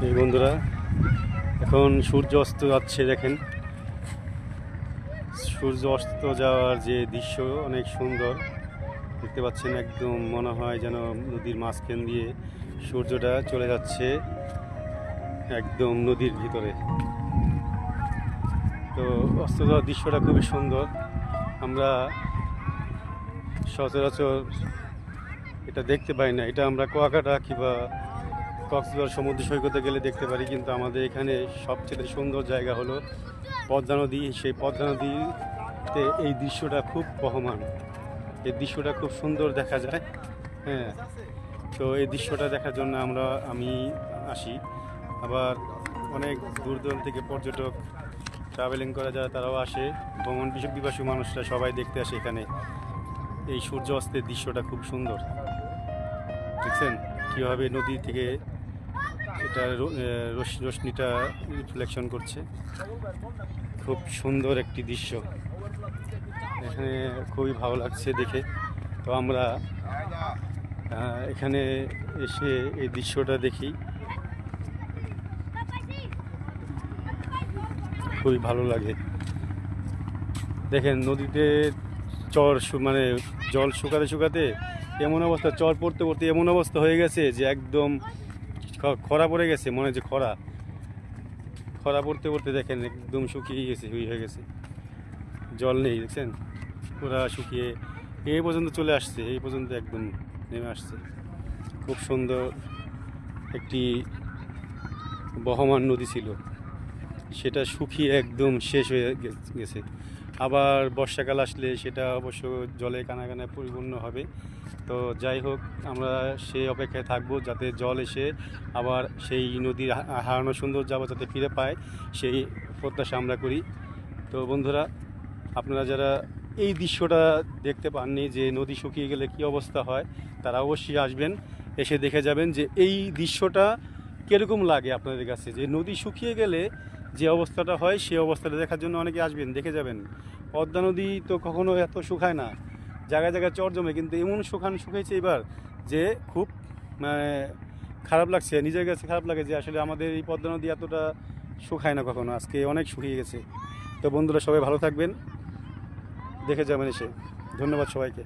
এই বন্ধুরা, এখন সূর্য অস্ত যাচ্ছে। দেখেন সূর্য অস্ত যাওয়ার যে দৃশ্য অনেক সুন্দর দেখতে পাচ্ছেন। একদম মনে হয় যেন নদীর মাঝখান দিয়ে সূর্যটা চলে যাচ্ছে একদম নদীর ভিতরে। তো অস্ত যাওয়ার দৃশ্যটা খুবই সুন্দর। আমরা সচরাচর এটা দেখতে পাই না। এটা আমরা কুয়াকাটা কিংবা কক্সবাজার সমুদ্র সৈকতে গেলে দেখতে পারি, কিন্তু আমাদের এখানে সবচেয়ে সুন্দর জায়গা হলো পদ্মা নদী। সেই পদ্মা নদীতে এই দৃশ্যটা খুব বহমান, এই দৃশ্যটা খুব সুন্দর দেখা যায়। হ্যাঁ, তো এই দৃশ্যটা দেখার জন্য আমি আসি। আবার অনেক দূর দূরান্ত থেকে পর্যটক ট্রাভেলিং করা যায়, তারাও আসে। ভ্রমণ পিপাসু মানুষরা সবাই দেখতে আসে এখানে। এই সূর্য অস্তের দৃশ্যটা খুব সুন্দর। দেখছেন কীভাবে নদী থেকে এটা রশ্মিটা রিফ্লেকশন করছে। খুব সুন্দর একটি দৃশ্য, এখানে খুবই ভালো লাগছে দেখে। তো আমরা এখানে এসে এই দৃশ্যটা দেখি, খুবই ভালো লাগে। দেখেন নদীতে মানে জল শুকাতে শুকাতে এমন অবস্থা, চর পড়তে পড়তে এমন অবস্থা হয়ে গেছে যে একদম খরা পড়ে গেছে। মনে হয় যে খরা পড়তে পড়তে দেখেন একদম শুকিয়ে গেছে, হয়ে গেছে, জল নেই। দেখছেন পুরা শুকিয়ে এই পর্যন্ত চলে আসছে, এই পর্যন্ত একদম নেমে আসছে। খুব সুন্দর একটি বহমান নদী ছিল, সেটা শুকিয়ে একদম শেষ হয়ে গেছে। আবার বর্ষাকাল আসলে সেটা অবশ্য জলে কানায় পরিপূর্ণ হবে। তো যাই হোক, আমরা সেই অপেক্ষায় থাকবো যাতে জল এসে আবার সেই নদীর হারানো সৌন্দর্য আবার যাতে ফিরে পায়, সেই প্রত্যাশা আমরা করি। তো বন্ধুরা, আপনারা যারা এই দৃশ্যটা দেখতে পাননি যে নদী শুকিয়ে গেলে কী অবস্থা হয়, তারা অবশ্যই আসবেন, এসে দেখে যাবেন যে এই দৃশ্যটা কীরকম লাগে আপনাদের কাছে। যে নদী শুকিয়ে গেলে যে অবস্থাটা হয়, সেই অবস্থাটা দেখার জন্য অনেকে আসবেন, দেখে যাবেন। পদ্মা নদী তো কখনো এত শুকায় না, জায়গায় জায়গায় চর জমে, কিন্তু এমন শুকাইছে এবার যে খুব খারাপ লাগছে, নিজের কাছে খারাপ লাগে যে আসলে আমাদের এই পদ্মা নদী এতটা শুকায় না কখনো, আজকে অনেক শুকিয়ে গেছে। তো বন্ধুরা, সবাই ভালো থাকবেন, দেখে যাবেন এসে। ধন্যবাদ সবাইকে।